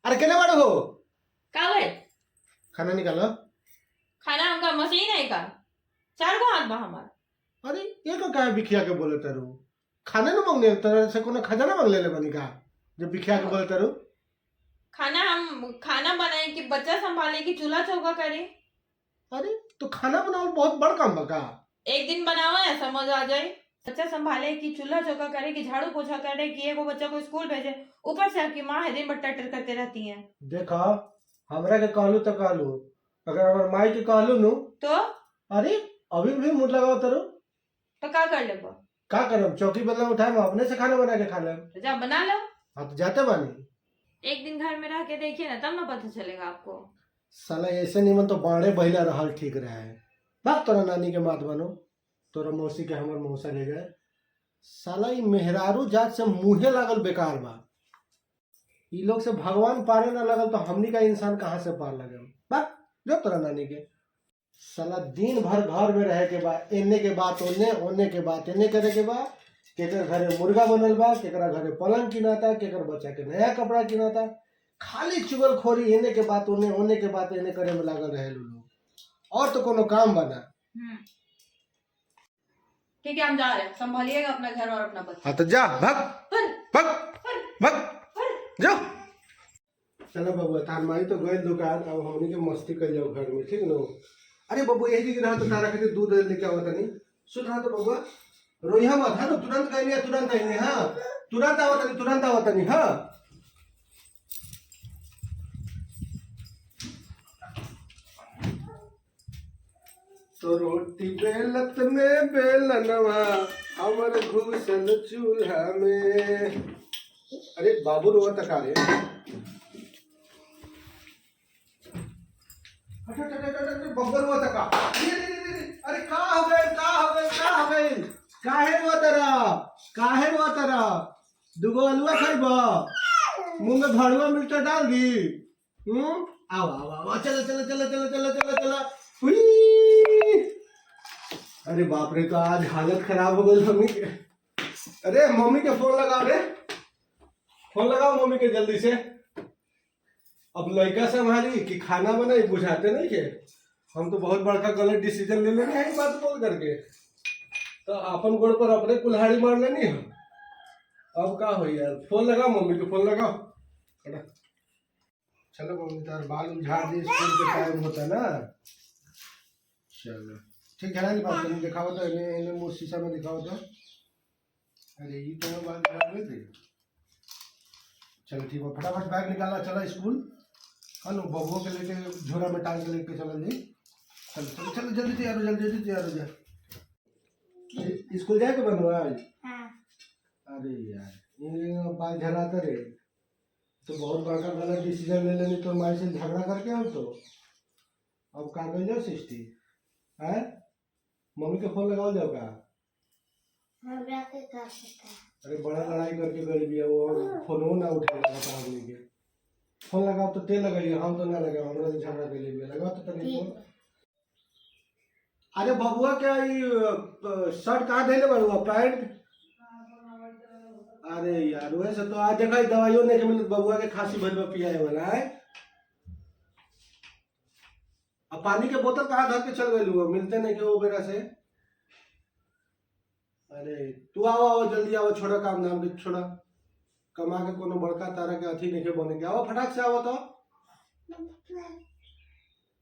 अरे केने बाड़ो हो? का भाई खाना निकालो। खाना हमका मशीन है का 4 गो हाथ बा हमार। अरे ये को काहे बिखिया के बोले तारू? खाने न मांगने तरह से कोनो खजाना मांग ले बनी का जब बिखिया के बोले तारू? खाना बनाए कि बच्चा संभाले कि चूल्हा चौका करे। अरे तो खाना बनावल बहुत बड़ काम बा का? एक दिन बनावा है समझ आ जाए। बच्चा संभाले कि चूल्हा चौका करे कि झाड़ू पोछा करे कि एगो बच्चा को स्कूल भेजे, ऊपर से आपकी माँ है दिन भर टटर करते रहती है। देखा हमरा के कहलू तो कहलू, अगर हमार माई के कहलू नु तो अरे अभी भी मुंह लगाओ तारू। तो का कर लेबो? का करम? चौकी बदला उठाए हम अपने से खाना बना के खा लेम। तो जा बना लो। हाँ तो जाते बानी। एक दिन घर में रह के देखिए ना तब ना पता चलेगा आपको। साला ऐसे निमन तो बाड़े बहिला रहल ठीक रहा है। बाप तोरा नानी के मात बनो, तोरा मौसी के हमर मौसा ले गए। साला ई मेहरारू जात से मुंहे लागल बेकार बा। ई लोग से भगवान पारे ना लगल तो हमनी का इंसान कहाँ से पार लगे? बाप जो तोरा नानी के साला दिन भर घर में रहे के बा, एने के बात ओने, ओने के बात एने करे के बा। केकर घरे मुर्गा बनल बा, केकरा घरे पलंग किनाता, केकर बच्चा के नया कपड़ा किनाता। खाली चुगलखोरी एने के बात ओने, ओने के बात एने करे में लागल रहे लोग। और तो कोनो काम बना। ठीक है हम जा रहे हैं, संभालिएगा अपना घर और अपना बच्चा। हाँ तो जा भग भग भग जाओ। चलो बबुआ तार माई तो गए दुकान, अब हमनी के मस्ती कर जाओ घर में, ठीक न? अरे बबुआ यही जगह रहा तो तारा खातिर दूध लेके आवत नहीं। सुन रहा तो बबुआ रोइहा मत, हाँ? तो तुरंत गए तुरंत आएंगे। हाँ तुरंत आवत नहीं, तुरंत आवत नहीं। हाँ तो रोटी बेलत में बेलनवा हमर घुसल चूल्हा में। अरे बाबू रोआ तक आ रहे। बब्बर रोआ तक आ। अरे का हो गए, का हो गए, का हो गए? काहे रोआ तरा, काहे रोआ तरा? दुगो अलुआ खाइबा, मुंह में भड़ुआ मिर्चा डाल दी। आओ आओ आओ, चलो चलो चलो चलो चलो चलो चलो। हुई। अरे बाप रे, तो आज हालत खराब हो गई मम्मी के। अरे मम्मी के फोन लगाओ रे, फोन लगाओ मम्मी के जल्दी से। अब लड़का संभाली कि खाना बनाई बुझाते नहीं के। हम तो बहुत बड़का गलत डिसीजन ले लेने हैं बात बोल करके। तो अपन गोड़ पर अपने कुल्हाड़ी मार लेनी है। अब का हो यार, फोन लगाओ मम्मी को, फोन लगाओ। चलो मम्मी तार बाल झाड़ दी, स्कूल के टाइम होता ना। चलो ठीक है ना, बात करनी दिखाओ तो इन्हें मुंह शीशा में दिखाओ तो। अरे ये तो बाल झाड़ रहे थे। चलो ठीक है, फटाफट बैग निकाला, चला स्कूल। हेलो बबुओं के लेके झोरा में टांग के लेके चलो जी। चलो चलो चलो जल्दी तैयार हो, जल्दी तैयार हो जा। स्कूल जाए के बनवा आज? अरे यार ये बाल झड़ाते रहे तो बहुत बड़का गलत डिसीजन ले लेनी। तो माई से झगड़ा करके हम तो अब का कर जाओ सिस्टी है। मम्मी के फोन लगाओ जाओ का। अरे बड़ा लड़ाई करके गई भी है वो, फोन ना उठेगा आदमी के। फोन लगाओ तो ते लगाइए, हम तो ना लगाओ, हमरा से झगड़ा कर लिए लगाओ तो तनी फोन। अरे बबुआ क्या ये शर्ट कहाँ देले बड़ुआ, पैंट? अरे यार वैसे तो आज जगह दवाइयों नहीं मिलत बबुआ के, खांसी भरवा पियाए वाला है। अब पानी के बोतल कहाँ धर के चल गए हुआ, मिलते नहीं के वो बेरा से। अरे तू आओ आओ जल्दी आओ, छोड़ा काम धाम के, छोड़ा कमा के कोनो बड़का तारा के अथी नहीं के बने के। आओ फटाक से आओ तो।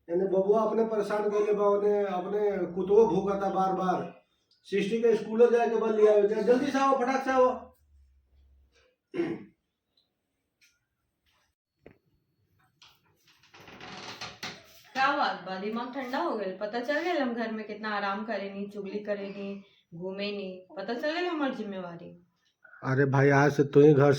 यानी बबुआ अपने परेशान कर ले बाने, अपने कुतवो भूखता बार बार। सिस्टी के स्कूल जाए के बल लिया, जल्दी से आओ, फटाक से आओ। क्या बात बा, दिमाग ठंडा हो गया? पता चल गया हम घर में कितना आराम करेनी, चुगली करेनी, घूमे नहीं, पता चल गया हमारी जिम्मेवारी। अरे भाई आज से तू ही घर